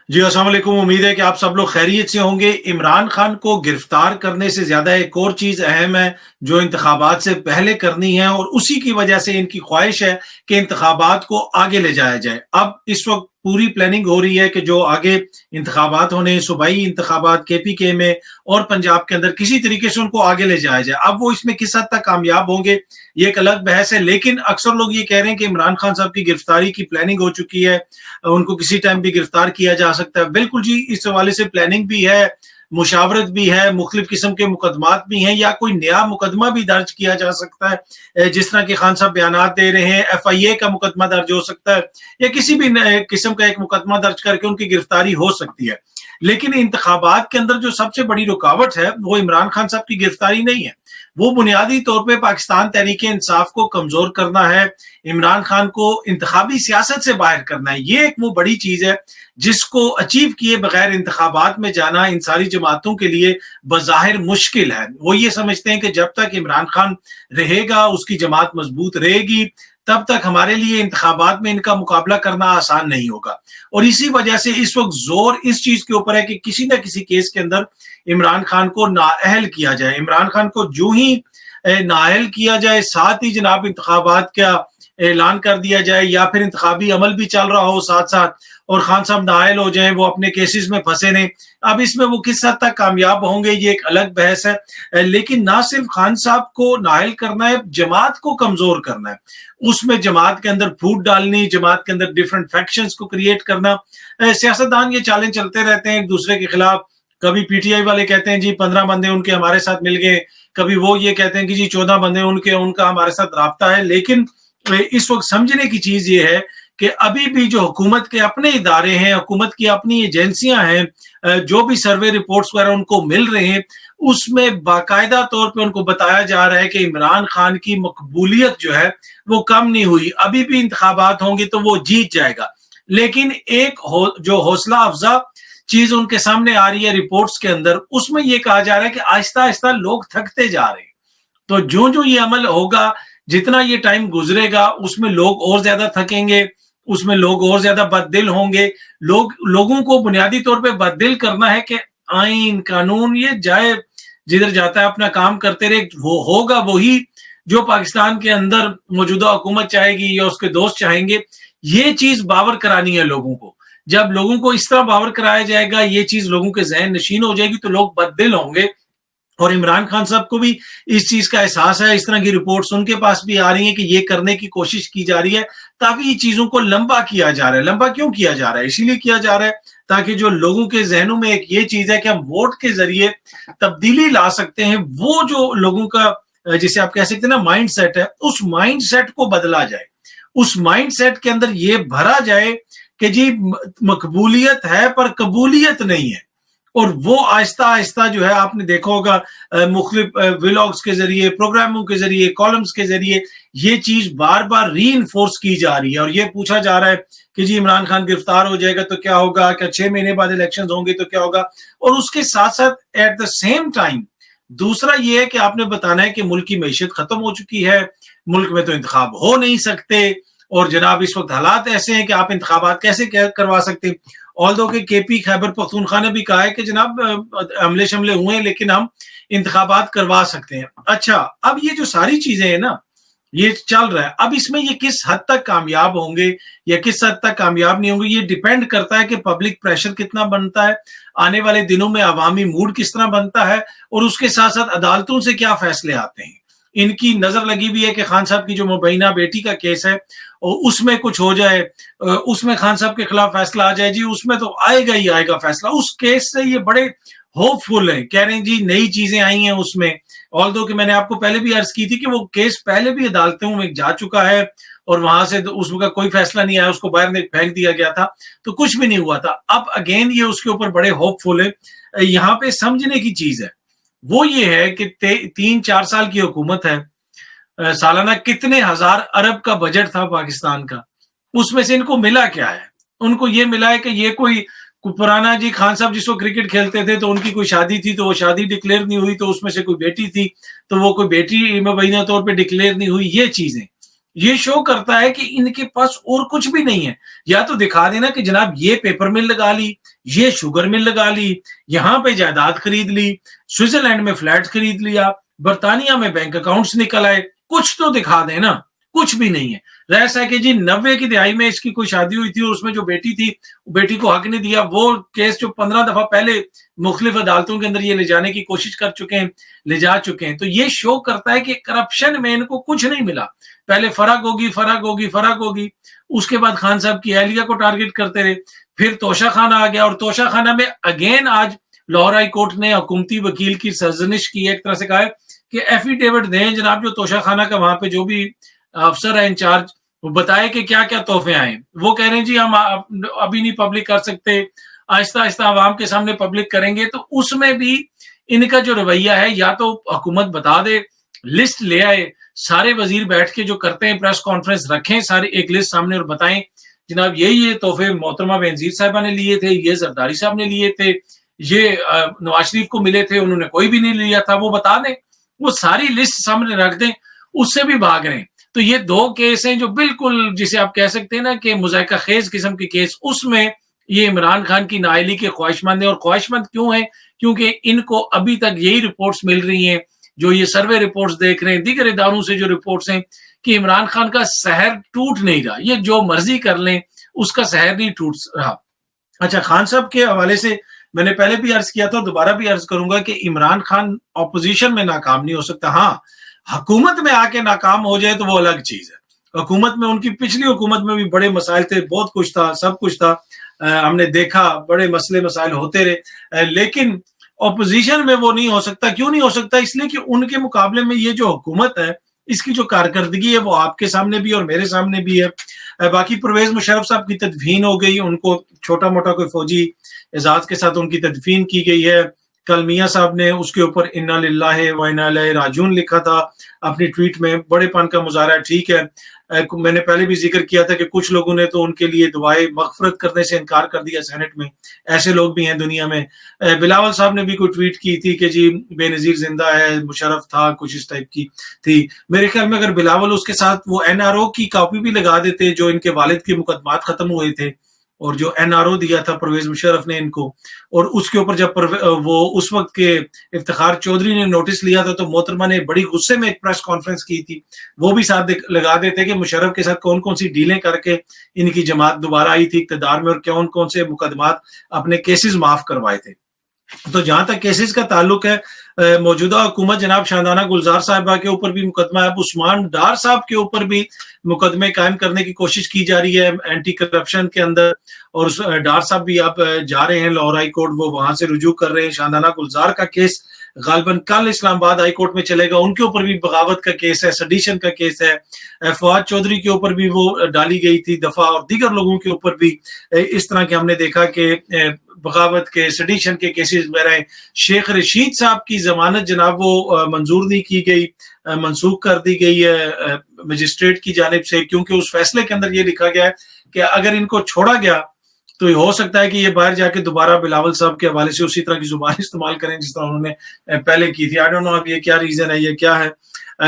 جی अस्सलाम वालेकुम। उम्मीद है कि आप सब लोग खैरियत से होंगे। इमरान खान को गिरफ्तार करने से ज्यादा एक और चीज अहम है जो इंतखाबात से पहले करनी है, और उसी की वजह से इनकी ख्वाहिश है कि इंतखाबात को आगे ले जाया जाए। अब इस वक्त पूरी प्लानिंग हो रही है कि जो आगे इंतखाबात होने, सूबाई इंतखाबात KPK में और पंजाब के अंदर, किसी तरीके से उनको आगे ले जाया जाए। अब वो इसमें किस हद तक कामयाब होंगे ये एक अलग बहस है, लेकिन अक्सर लोग ये कह रहे हैं कि इमरान खान साहब की गिरफ्तारी की प्लानिंग हो चुकी है, उनको किसी टाइम भी गिरफ्तार किया जा सकता है। बिल्कुल जी, इस हवाले से प्लानिंग भी है, मुशावरत भी है, मुख्तलिफ किस्म के मुकदमात भी हैं, या कोई नया मुकदमा भी दर्ज किया जा सकता है। जिस तरह के खान साहब बयानात दे रहे हैं, FIA का मुकदमा दर्ज हो सकता है, या किसी भी किस्म का एक मुकदमा दर्ज करके उनकी गिरफ्तारी हो सकती है। लेकिन इंतखाबात के अंदर जो सबसे बड़ी रुकावट है वो इमरान खान साहब की गिरफ्तारी नहीं है, वो बुनियादी तौर पे पाकिस्तान तहरीक इंसाफ को कमजोर करना है, इमरान खान को इंतखाबी सियासत से बाहर करना है। ये एक वो बड़ी चीज है जिसको अचीव किए बगैर इंतखाबात में जाना इन सारी जमातों के लिए बज़ाहिर मुश्किल है। वो ये समझते हैं कि जब तक इमरान खान रहेगा, उसकी जमात मजबूत रहेगी, तब तक हमारे लिए इंतखाबात में इनका मुकाबला करना आसान नहीं होगा। और इसी वजह से इस वक्त जोर इस चीज के ऊपर है कि किसी न किसी केस के अंदर इमरान खान को नाअहल किया जाए। इमरान खान को जो ही नाअहल किया जाए, साथ ही जनाब इंतखाबात का ऐलान कर दिया जाए, या फिर इंतखाबी अमल भी चल रहा हो साथ साथ, और खान साहब नाअहल हो जाएं, वो अपने केसेस में फंसे नहीं। अब इसमें वो किस हद तक कामयाब होंगे ये एक अलग बहस है। लेकिन ना सिर्फ खान साहब को नाअहल करना है, जमात को कमजोर करना है, उसमें जमात के अंदर फूट डालनी, जमात के अंदर डिफरेंट फैक्शंस को क्रिएट करना। सियासतदान ये चालें चलते रहते हैं एक दूसरे के खिलाफ। कभी PTI वाले कहते हैं जी 15 बंदे उनके हमारे साथ मिल गए, कभी वो ये कहते हैं कि जी 14 बंदे उनका हमारे साथ राब्ता है। लेकिन इस वक्त समझने की चीज ये है कि अभी भी जो हुकूमत के अपने इदारे हैं, हुकूमत की अपनी एजेंसियां हैं, जो भी सर्वे रिपोर्ट्स वगैरह उनको मिल रहे हैं, उसमें बाकायदा तौर पे उनको बताया जा रहा है कि इमरान खान की मकबूलियत जो है वो कम नहीं हुई। अभी भी इंतखाबात होंगे तो वो जीत जाएगा। लेकिन एक जो हौसला अफजा चीज उनके सामने आ रही है रिपोर्ट्स के अंदर, उसमें ये कहा जा रहा है कि आहिस्ता आहिस्ता लोग थकते जा रहे हैं। तो जो जो ये अमल होगा, जितना ये टाइम गुजरेगा, उसमें लोग और ज्यादा थकेंगे, उसमें लोग और ज्यादा बददिल होंगे। लोगों को बुनियादी तौर पे बददिल करना है कि आइन कानून ये जाए जिधर जाता है, अपना काम करते रहे। वो होगा वही जो पाकिस्तान के अंदर मौजूदा हुकूमत चाहेगी या उसके दोस्त चाहेंगे। ये चीज बावर करानी है लोगों को। जब लोगों को इस तरह बावर कराया जाएगा, ये चीज लोगों के जहन नशीन हो जाएगी, तो लोग बददिल होंगे। और इमरान खान साहब को भी इस चीज का एहसास है। इस तरह की रिपोर्ट्स उनके पास भी आ रही हैं कि ये करने की कोशिश की जा रही है ताकि ये चीजों को लंबा किया जा रहा है। लंबा क्यों किया जा रहा है? इसीलिए किया जा रहा है ताकि जो लोगों के जहनों में एक ये चीज है कि हम वोट के जरिए तब्दीली ला सकते हैं, वो जो लोगों का जिसे आप कह सकते हैं ना माइंड सेट है, उस माइंड सेट को बदला जाए। उस माइंड सेट के अंदर ये भरा जाए कि जी मकबूलियत है पर कबूलियत नहीं है। और वो आहिस्ता आहिस्ता जो है, आपने देखा होगा मुख्तलिफ व्लॉग्स के जरिए, प्रोग्रामों के जरिए, कॉलम्स के जरिए ये चीज बार बार री इन्फोर्स की जा रही है। और ये पूछा जा रहा है कि जी इमरान खान गिरफ्तार हो जाएगा तो क्या होगा, क्या 6 महीने बाद इलेक्शंस होंगे तो क्या होगा। और उसके साथ साथ एट द सेम टाइम दूसरा ये है कि आपने बताना है कि मुल्क की मईशत खत्म हो चुकी है, मुल्क में तो इंतखाब हो नहीं सकते, और जनाब इस वक्त हालात ऐसे हैं कि आप इंतखाबात कैसे करवा सकते हैं। ऑल्दो के KP खैबर पख्तूनख्वा ने भी कहा है कि जनाब हमले शमले हुए हैं लेकिन हम इंतखाबात करवा सकते हैं। अच्छा, अब ये जो सारी चीजें हैं ना, ये चल रहा है। अब इसमें ये किस हद तक कामयाब होंगे या किस हद तक कामयाब नहीं होंगे, ये डिपेंड करता है कि पब्लिक प्रेशर कितना बनता है, आने वाले दिनों में अवामी मूड किस तरह बनता है, और उसके साथ साथ अदालतों से क्या फैसले आते हैं। इनकी नजर लगी हुई है कि खान साहब की जो मुबैना बेटी का केस है उसमें कुछ हो जाए, उसमें खान साहब के खिलाफ फैसला आ जाए। जी उसमें तो आएगा ही आएगा फैसला। उस केस से ये बड़े होपफुल हैं, कह रहे हैं जी नई चीजें आई हैं उसमें। ऑल्दो कि मैंने आपको पहले भी अर्ज की थी कि वो केस पहले भी अदालतों में जा चुका है और वहां से उसका कोई फैसला नहीं आया, उसको बाहर फेंक दिया गया था, तो कुछ भी नहीं हुआ था। अब अगेन ये उसके ऊपर बड़े होपफुल है। यहाँ पे समझने की चीज है वो ये है कि 3-4 साल की हुकूमत है, सालाना कितने हजार अरब का बजट था पाकिस्तान का, उसमें से इनको मिला क्या है? उनको ये मिला है कि ये कोई पुराना जी खान साहब जिसको क्रिकेट खेलते थे तो उनकी कोई शादी थी तो वो शादी डिक्लेयर नहीं हुई, तो उसमें से कोई बेटी थी तो वो कोई बेटी मुबैना तौर पे डिक्लेयर नहीं हुई। ये चीजें یہ شو کرتا ہے کہ ان کے پاس اور کچھ بھی نہیں ہے. یا تو دکھا دینا کہ جناب یہ پیپر مل لگا لی, یہ شوگر مل لگا لی, یہاں پہ جائیداد خرید لی, سوئٹزرلینڈ میں فلیٹ خرید لیا, برطانیہ میں بینک اکاؤنٹس نکل آئے, کچھ تو دکھا دینا. کچھ بھی نہیں ہے. ایسا ہے کہ جی 90 کی دہائی میں اس کی کوئی شادی ہوئی تھی اور اس میں جو بیٹی تھی, بیٹی کو حق نہیں دیا, وہ کیس جو 15 دفعہ پہلے مختلف عدالتوں کے اندر یہ لے جانے کی کوشش کر چکے ہیں, لے جا چکے ہیں. تو یہ شو کرتا ہے کہ کرپشن میں ان کو کچھ نہیں ملا. پہلے فرق ہوگی, اس کے بعد خان صاحب کی اہلیہ کو ٹارگٹ کرتے رہے, پھر توشہ خانہ آ گیا, اور توشہ خانہ میں اگین آج لاہور ہائی کورٹ نے حکومتی وکیل کی سرزنش کی, ایک طرح سے کہا ہے کہ ایفیڈیوٹ دیں جناب جو توشہ خانہ کا وہاں پہ جو بھی افسر ہے انچارج, وہ بتائے کہ کیا کیا تحفے آئے. وہ کہہ رہے ہیں جی ہم ابھی نہیں پبلک کر سکتے, آہستہ آہستہ عوام کے سامنے پبلک کریں گے. تو اس میں بھی ان کا جو رویہ ہے, یا تو حکومت بتا دے, لسٹ لے آئے, سارے وزیر بیٹھ کے جو کرتے ہیں پریس کانفرنس رکھیں, سارے ایک لسٹ سامنے اور بتائیں جناب یہ تحفے محترمہ بینظیر صاحبہ نے لیے تھے, یہ زرداری صاحب نے لیے تھے, یہ نواز شریف کو ملے تھے, انہوں نے کوئی بھی نہیں لیا تھا, وہ بتا دیں, وہ ساری لسٹ سامنے رکھ دیں. اس سے بھی بھاگ رہے ہیں. تو یہ 2 کیس ہیں جو بالکل جسے آپ کہہ سکتے ہیں نا کہ مذائقہ خیز قسم کے کیس. اس میں یہ عمران خان کی نااہلی کے خواہش مند ہیں, اور خواہش مند کیوں ہیں؟ کیونکہ ان کو ابھی تک یہی رپورٹس مل رہی ہیں, جو یہ سروے رپورٹس دیکھ رہے ہیں, دیگر اداروں سے جو رپورٹس ہیں, کہ عمران خان کا سحر ٹوٹ نہیں رہا. یہ جو مرضی کر لیں اس کا سحر نہیں ٹوٹ رہا. اچھا, خان صاحب کے حوالے سے میں نے پہلے بھی عرض کیا تھا, دوبارہ بھی عرض کروں گا کہ عمران خان اپوزیشن میں ناکام نہیں ہو سکتا. ہاں, حکومت میں آ کے ناکام ہو جائے تو وہ الگ چیز ہے. حکومت میں ان کی پچھلی حکومت میں بھی بڑے مسائل تھے, بہت کچھ تھا, سب کچھ تھا, ہم نے دیکھا بڑے مسئلے مسائل ہوتے رہے, لیکن اپوزیشن میں وہ نہیں ہو سکتا. کیوں نہیں ہو سکتا؟ اس لیے کہ ان کے مقابلے میں یہ جو حکومت ہے, اس کی جو کارکردگی ہے وہ آپ کے سامنے بھی اور میرے سامنے بھی ہے. باقی پرویز مشرف صاحب کی تدفین ہو گئی, ان کو چھوٹا موٹا کوئی فوجی اعزاز کے ساتھ ان کی تدفین کی گئی ہے. کل میاں صاحب نے اس کے اوپر انا للہ و انا الیہ راجعون لکھا تھا اپنی ٹویٹ میں. بڑے پن کا مظاہرہ ہے, ٹھیک ہے. میں نے پہلے بھی ذکر کیا تھا کہ کچھ لوگوں نے تو ان کے لیے دعائیں مغفرت کرنے سے انکار کر دیا سینٹ میں. ایسے لوگ بھی ہیں دنیا میں. بلاول صاحب نے بھی کوئی ٹویٹ کی تھی کہ جی بے نظیر زندہ ہے, مشرف تھا, کچھ اس ٹائپ کی تھی. میرے خیال میں اگر بلاول اس کے ساتھ وہ NRO کی کاپی بھی لگا دیتے جو ان کے والد کے مقدمات ختم ہوئے تھے, اور جو NRO دیا تھا پرویز مشرف نے ان کو, اور اس کے اوپر جب وہ اس وقت کے افتخار چودھری نے نوٹس لیا تھا تو محترمہ نے بڑی غصے میں ایک پریس کانفرنس کی تھی, وہ بھی ساتھ لگا دیتے کہ مشرف کے ساتھ کون کون سی ڈیلیں کر کے ان کی جماعت دوبارہ آئی تھی اقتدار میں, اور کون کون سے مقدمات اپنے کیسز معاف کروائے تھے. تو جہاں تک کیسز کا تعلق ہے, موجودہ حکومت جناب شاندانہ گلزار صاحبہ کے اوپر بھی مقدمہ ہے, اب عثمان ڈار صاحب کے اوپر بھی مقدمے قائم کرنے کی کوشش کی جا رہی ہے اینٹی کرپشن کے اندر, اور ڈار صاحب بھی اب جا رہے ہیں لاہور ہائی کورٹ, وہ وہاں سے رجوع کر رہے ہیں. شاندانہ گلزار کا کیس غالباً کل اسلام آباد ہائی کورٹ میں چلے گا, ان کے اوپر بھی بغاوت کا کیس ہے, سیڈیشن کا کیس ہے. فواد چودھری کے اوپر بھی وہ ڈالی گئی تھی دفعہ, اور دیگر لوگوں کے اوپر بھی اس طرح کے ہم نے دیکھا کہ بغاوت کے سیڈیشن کے کیسز وغیرہ ہیں. شیخ رشید صاحب کی ضمانت جناب وہ منظور نہیں کی گئی, منسوخ کر دی گئی ہے مجسٹریٹ کی جانب سے, کیونکہ اس فیصلے کے اندر یہ لکھا گیا ہے کہ اگر ان کو چھوڑا گیا تو یہ ہو سکتا ہے کہ یہ باہر جا کے دوبارہ بلاول صاحب کے حوالے سے اسی طرح کی زبان استعمال کریں جس طرح انہوں نے پہلے کی تھی. آئی ڈونٹ نو اب یہ کیا ریزن ہے, یہ کیا ہے.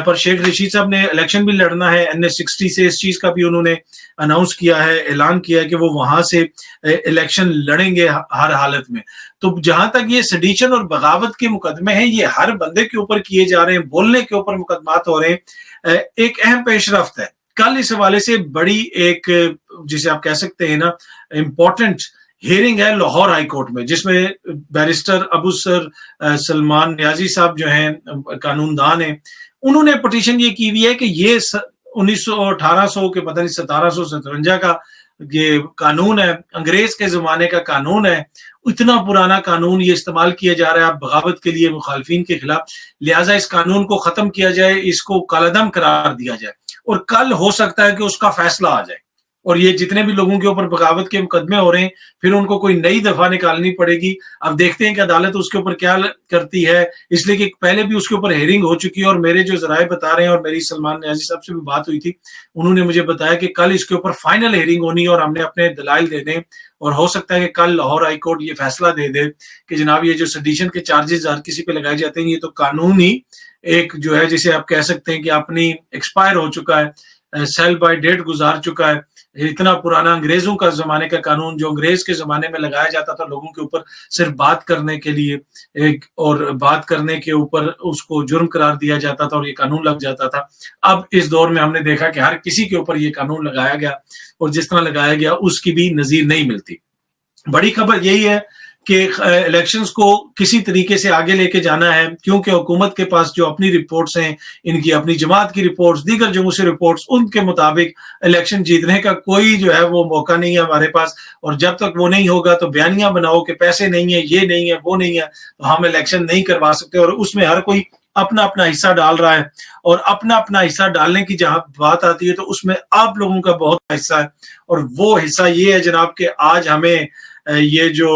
پر شیخ رشید صاحب نے الیکشن بھی لڑنا ہے NS60 سے, اس چیز کا بھی انہوں نے اناؤنس کیا ہے, اعلان کیا ہے کہ وہ وہاں سے الیکشن لڑیں گے ہر حالت میں. تو جہاں تک یہ سیڈیشن اور بغاوت کے مقدمے ہیں, یہ ہر بندے کے اوپر کیے جا رہے ہیں, بولنے کے اوپر مقدمات ہو رہے ہیں. ایک اہم پیش رفت ہے کل اس حوالے سے, بڑی ایک جسے آپ کہہ سکتے ہیں نا امپورٹنٹ ہیئرنگ ہے لاہور ہائی کورٹ میں, جس میں بیرسٹر ابو سر سلمان نیازی صاحب جو ہیں قانون دان ہیں, انہوں نے پٹیشن یہ کی ہوئی ہے کہ یہ 1800 کے پتہ نہیں 1757 کا یہ قانون ہے, انگریز کے زمانے کا قانون ہے, اتنا پرانا قانون یہ استعمال کیا جا رہا ہے بغاوت کے لیے مخالفین کے خلاف, لہٰذا اس قانون کو ختم کیا جائے, اس کو کالعدم قرار دیا جائے, اور کل ہو سکتا ہے کہ اس کا فیصلہ آ جائے. اور یہ جتنے بھی لوگوں کے اوپر بغاوت کے مقدمے ہو رہے ہیں پھر ان کو کوئی نئی دفعہ نکالنی پڑے گی. اب دیکھتے ہیں کہ عدالت اس کے اوپر کیا کرتی ہے, اس لیے کہ پہلے بھی اس کے اوپر ہیئرنگ ہو چکی ہے, اور میرے جو ذرائع بتا رہے ہیں, اور میری سلمان نیازی صاحب سے بھی بات ہوئی تھی, انہوں نے مجھے بتایا کہ کل اس کے اوپر فائنل ہیئرنگ ہونی ہے, اور ہم نے اپنے دلائل دے دیں, اور ہو سکتا ہے کہ کل لاہور ہائی کورٹ یہ فیصلہ دے دے کہ جناب یہ جو سیڈیشن کے چارجز ہر کسی پہ لگائے جاتے ہیں, یہ تو قانونی ایک جو ہے جسے آپ کہہ سکتے ہیں کہ اپنی ایکسپائر ہو چکا ہے, सेल बाय डेट गुजार चुका है। इतना पुराना अंग्रेजों का जमाने का कानून जो अंग्रेज के जमाने में लगाया जाता था लोगों के ऊपर सिर्फ बात करने के लिए, एक और बात करने के ऊपर उसको जुर्म करार दिया जाता था और ये कानून लग जाता था। अब इस दौर में हमने देखा कि हर किसी के ऊपर ये कानून लगाया गया और जिस तरह लगाया गया उसकी भी नजीर नहीं मिलती। बड़ी खबर यही है कि इलेक्शंस को किसी तरीके से आगे लेके जाना है, क्योंकि हुकूमत के पास जो अपनी रिपोर्ट्स हैं, इनकी अपनी जमात की रिपोर्ट्स, दीगर जगहों से रिपोर्ट्स, उनके मुताबिक इलेक्शन जीतने का कोई जो है वो मौका नहीं है हमारे पास। और जब तक वो नहीं होगा तो बयानियां बनाओ कि पैसे नहीं है, ये नहीं है, वो नहीं है, तो हम इलेक्शन नहीं करवा सकते। और उसमें हर कोई अपना अपना हिस्सा डाल रहा है, और अपना अपना हिस्सा डालने की जहां बात आती है तो उसमें आप लोगों का बहुत हिस्सा है। और वो हिस्सा ये है जनाब कि आज हमें ये जो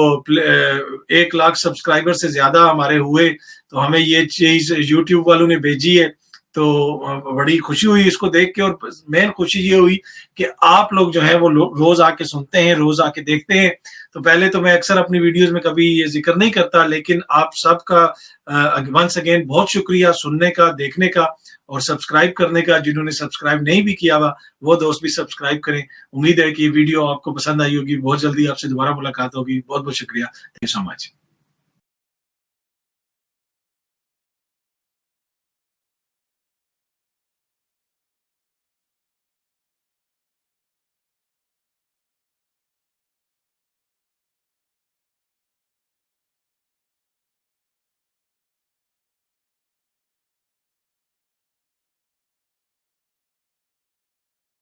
1 लाख सब्सक्राइबर से ज्यादा हमारे हुए, तो हमें ये चीज यूट्यूब वालों ने भेजी है, तो बड़ी खुशी हुई इसको देख के। और मेन खुशी ये हुई कि आप लोग जो है वो रोज आके सुनते हैं, रोज आके देखते हैं। तो पहले तो मैं अक्सर अपनी वीडियोस में कभी ये जिक्र नहीं करता, लेकिन आप सबका वंस अगेन बहुत शुक्रिया सुनने का, देखने का और सब्सक्राइब करने का। जिन्होंने सब्सक्राइब नहीं भी किया हुआ वो दोस्त भी सब्सक्राइब करें। उम्मीद है कि ये वीडियो आपको पसंद आई होगी। बहुत जल्दी आपसे दोबारा मुलाकात होगी। बहुत बहुत शुक्रिया। Thank you so much.